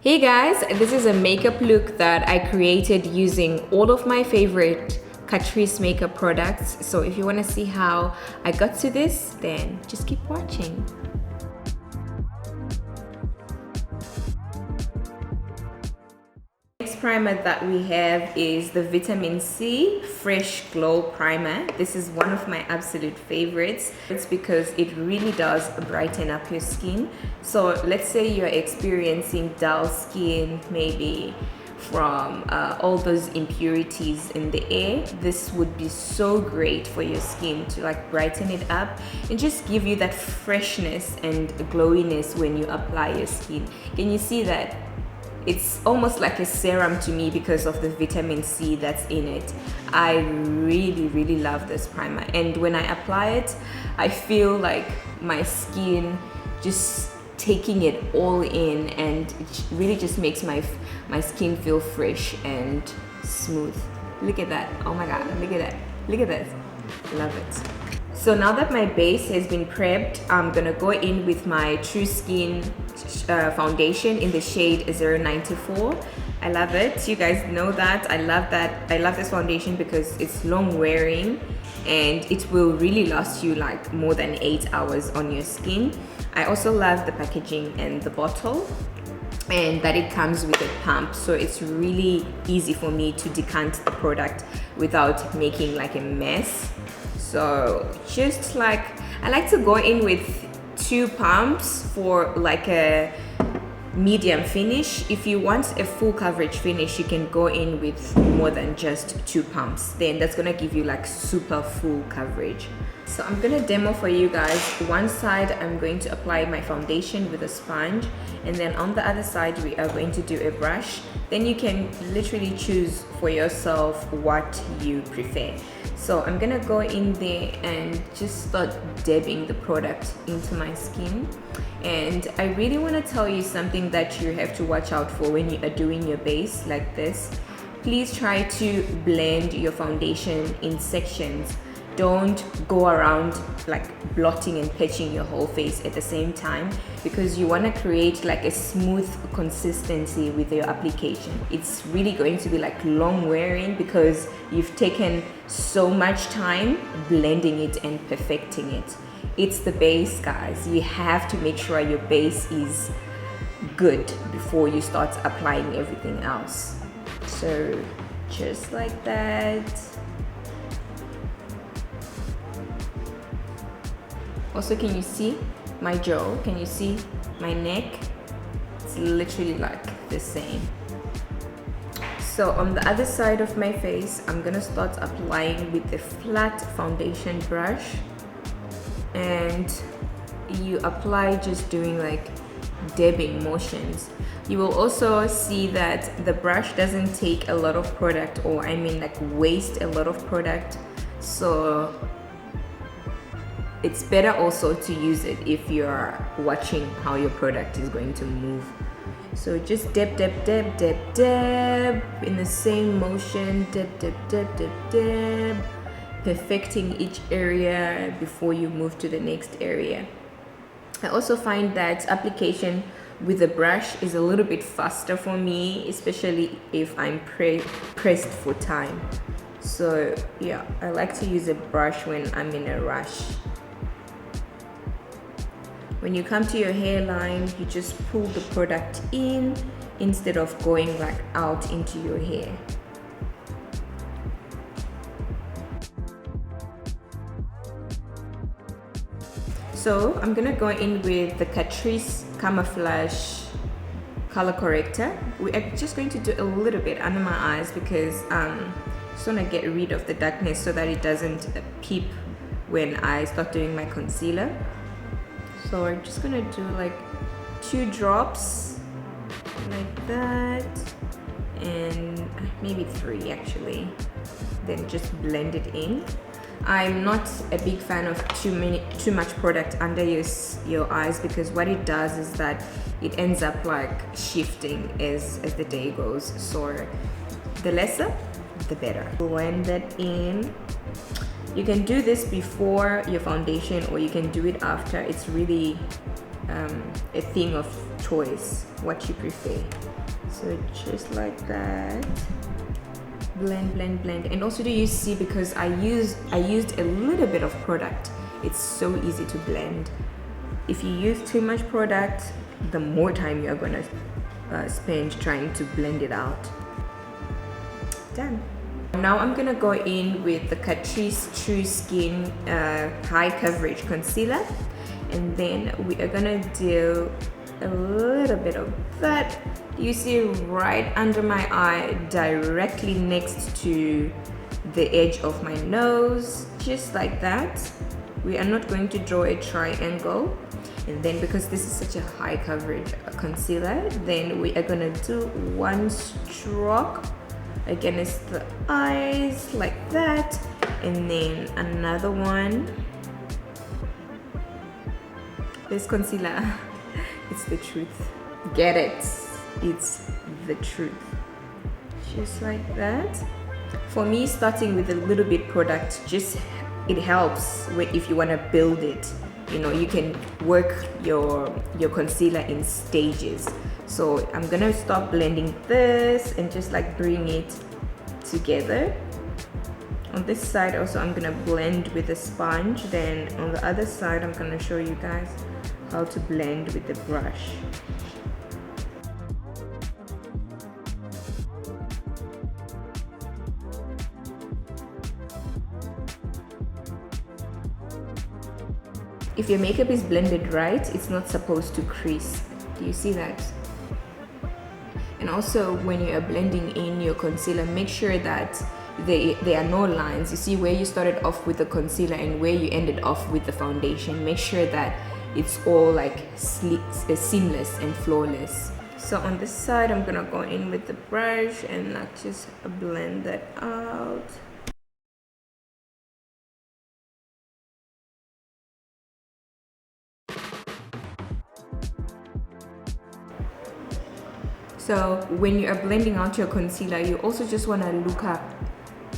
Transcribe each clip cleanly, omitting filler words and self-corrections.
Hey guys, this is a makeup look that I created using all of my favorite Catrice makeup products. So if you want to see how I got to this, then just keep watching. Next primer that we have is the Vitamin C Fresh Glow Primer. This is one of my absolute favorites. It's because it really does brighten up your skin. So let's say you're experiencing dull skin, maybe from all those impurities in the air. This would be so great for your skin to like brighten it up and just give you that freshness and glowiness when you apply your skin. Can you see that? It's almost like a serum to me because of the vitamin C that's in it. I really love this primer, and when I apply it, I feel like my skin just taking it all in, and it really just makes my skin feel fresh and smooth. Look at that. Oh my god, look at that. Look at this. Love it. So now that my base has been prepped, I'm gonna go in with my True Skin foundation in the shade 094. I love it. You guys know that. I love this foundation because it's long wearing and it will really last you like more than 8 hours on your skin. I also love the packaging and the bottle, and that it comes with a pump, so it's really easy for me to decant the product without making like a mess. So just like, I like to go in with 2 pumps for like a medium finish. If you want a full coverage finish, you can go in with more than just 2 pumps. Then that's gonna give you like super full coverage. So I'm gonna demo for you guys. One side I'm going to apply my foundation with a sponge, and then on the other side we are going to do a brush. Then you can literally choose for yourself what you prefer. So I'm gonna go in there and just start dabbing the product into my skin. And I really want to tell you something that you have to watch out for when you are doing your base like this. Please try to blend your foundation in sections. Don't go around like blotting and patching your whole face at the same time, because you want to create like a smooth consistency with your application. It's really going to be like long wearing because you've taken so much time blending it and perfecting it. It's the base, guys. You have to make sure your base is good before you start applying everything else. So just like that. Also, can you see my jaw? Can you see my neck? It's literally like the same. So on the other side of my face, I'm gonna start applying with the flat foundation brush, and you apply just doing like dabbing motions. You will also see that the brush doesn't take a lot of product, or I mean like waste a lot of product. So it's better also to use it if you're watching how your product is going to move. So just dab in the same motion, dab, perfecting each area before you move to the next area. I also find that application with the brush is a little bit faster for me, especially if I'm pressed for time. So yeah, I like to use a brush when I'm in a rush. When you come to your hairline, you just pull the product in instead of going like out into your hair. So I'm gonna go in with the Catrice Camouflage Color Corrector. We are just going to do a little bit under my eyes because I just wanna get rid of the darkness so that it doesn't peep when I start doing my concealer. So we're just gonna do like 2 drops like that, and maybe 3 actually, then just blend it in. I'm not a big fan of too much product under your eyes, because what it does is that it ends up like shifting as the day goes. So the lesser the better. Blend that in. You can do this before your foundation or you can do it after. It's really a thing of choice, what you prefer. So just like that, blend, blend, blend. And also, do you see, because I used a little bit of product, it's so easy to blend. If you use too much product, the more time you're gonna spend trying to blend it out. Done. Now I'm gonna go in with the Catrice True Skin High Coverage Concealer, and then we are gonna do a little bit of that. You see right under my eye, directly next to the edge of my nose, just like that. We are not going to draw a triangle. And then, because this is such a high coverage concealer, then we are gonna do one stroke against the eyes like that, and then another one. This concealer, it's the truth. Get it? It's the truth. Just like that. For me, starting with a little bit product, just it helps if you want to build it. You know, you can work your concealer in stages. So I'm gonna start blending this and just like bring it together. On this side also, I'm gonna blend with a sponge. Then on the other side, I'm gonna show you guys how to blend with the brush. If your makeup is blended right, it's not supposed to crease. Do you see that? And also, when you are blending in your concealer, make sure that there are no lines. You see where you started off with the concealer and where you ended off with the foundation. Make sure that it's all like sleek, seamless and flawless. So on this side, I'm gonna go in with the brush and like just blend that out. So when you are blending out your concealer, you also just want to look up,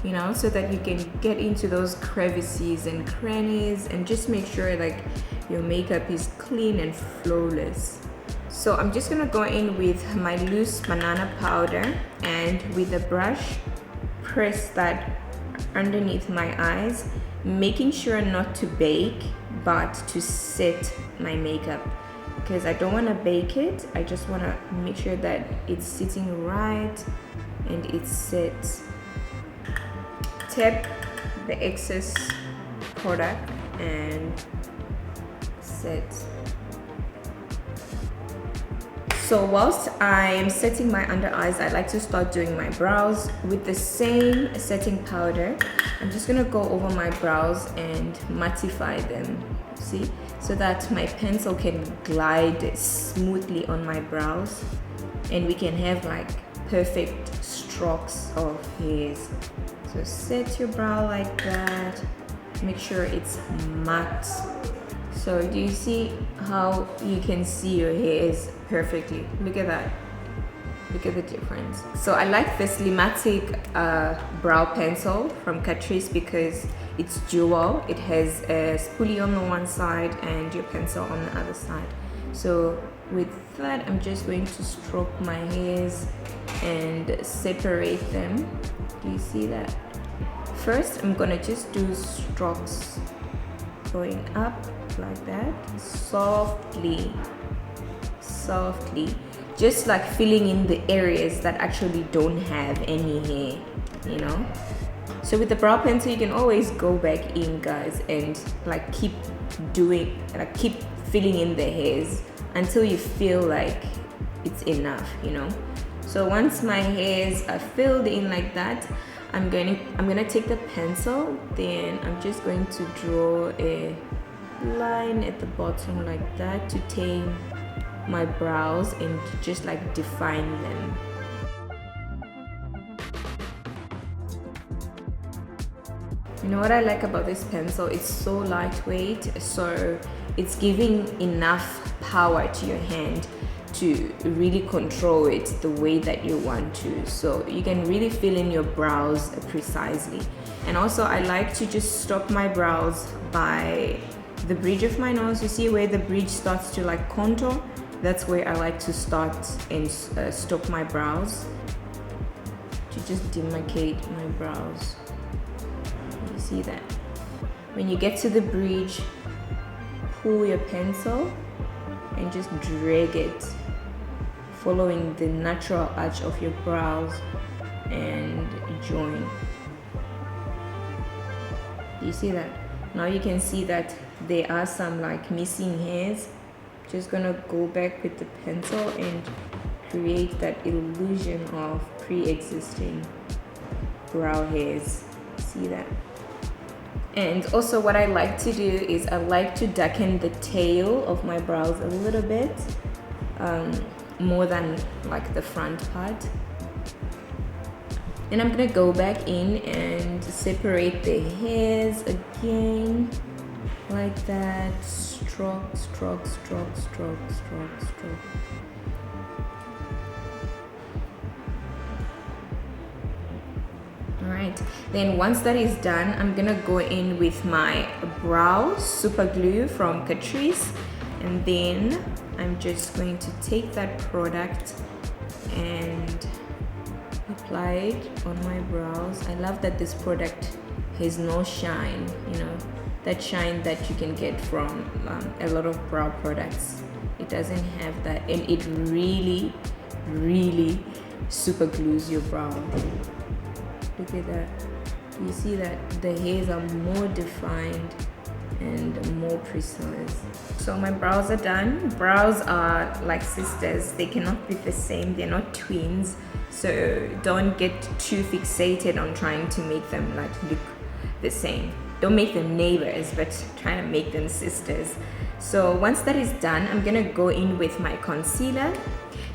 you know, so that you can get into those crevices and crannies, and just make sure like your makeup is clean and flawless. So I'm just gonna go in with my loose banana powder, and with a brush, press that underneath my eyes, making sure not to bake, but to set my makeup. Because I don't want to bake it, I just want to make sure that it's sitting right and it's set. Tap the excess product and set. So whilst I am setting my under eyes, I like to start doing my brows with the same setting powder. I'm just gonna go over my brows and mattify them, see? So that my pencil can glide smoothly on my brows and we can have like perfect strokes of hairs. So set your brow like that, make sure it's matte. So do you see how you can see your hairs perfectly? Look at that. Look at the difference. So I like this Limatic brow pencil from Catrice because it's dual. It has a spoolie on the one side and your pencil on the other side. So with that, I'm just going to stroke my hairs and separate them. Do you see that? First, I'm gonna just do strokes going up like that, softly, softly. Just like filling in the areas that actually don't have any hair, you know. So with the brow pencil, you can always go back in, guys, and like keep filling in the hairs until you feel like it's enough, you know. So once my hairs are filled in like that, I'm gonna take the pencil, then I'm just going to draw a line at the bottom like that to tame my brows and just like define them. You know what I like about this pencil? It's so lightweight, so it's giving enough power to your hand to really control it the way that you want to, so you can really fill in your brows precisely. And also I like to just stop my brows by the bridge of my nose. You see where the bridge starts to like contour? That's where I like to start and stop my brows, to just demarcate my brows. You see that? When you get to the bridge, pull your pencil and just drag it, following the natural arch of your brows, and join. Do you see that? Now you can see that there are some like missing hairs. Just gonna go back with the pencil and create that illusion of pre-existing brow hairs. See that? And also what I like to do is I like to darken the tail of my brows a little bit, more than like the front part. Then I'm gonna go back in and separate the hairs again, like that. Stroke, stroke, stroke, stroke, stroke, stroke. Alright, then once that is done, I'm gonna go in with my brow super glue from Catrice, and then I'm just going to take that product and apply it on my brows. I love that this product has no shine, you know, that shine that you can get from a lot of brow products. It doesn't have that, and it really, really super glues your brow. Look at that. You see that the hairs are more defined and more precise. So my brows are done. Brows are like sisters. They cannot be the same. They're not twins. So don't get too fixated on trying to make them like look the same. Don't make them neighbors, but try to make them sisters. So once that is done, I'm gonna go in with my concealer.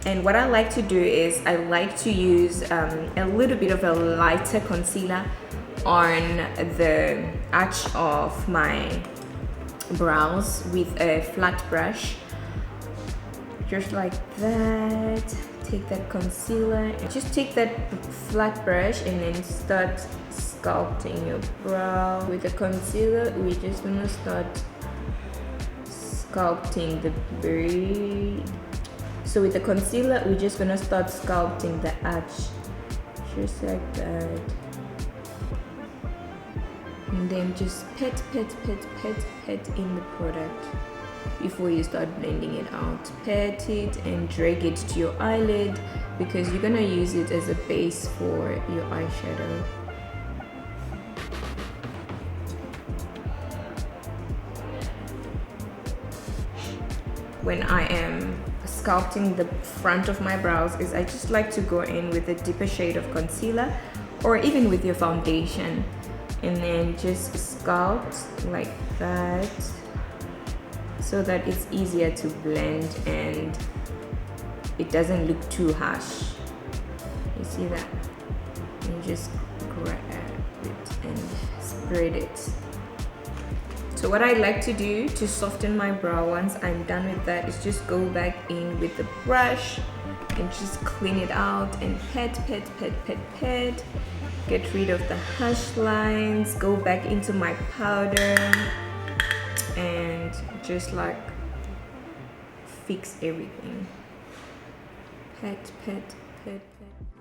And what I like to do is I like to use a little bit of a lighter concealer on the arch of my brows with a flat brush, just like that. Take that concealer, just take that flat brush and then start sculpting your brow. With the concealer, we're just gonna start sculpting the bridge. So with the concealer, we're just gonna start sculpting the arch, just like that. And then just pet, pet, pet, pet, pet in the product before you start blending it out. Pet it and drag it to your eyelid, because you're gonna use it as a base for your eyeshadow. When I am sculpting the front of my brows, is I just like to go in with a deeper shade of concealer, or even with your foundation, and then just sculpt like that, so that it's easier to blend and it doesn't look too harsh. You see that? And just grab it and spread it. So what I like to do to soften my brow once I'm done with that is just go back in with the brush and just clean it out and pet, pet, pet, pet, pet. Get rid of the harsh lines, go back into my powder and just like fix everything. Pet, pet, pet, pet.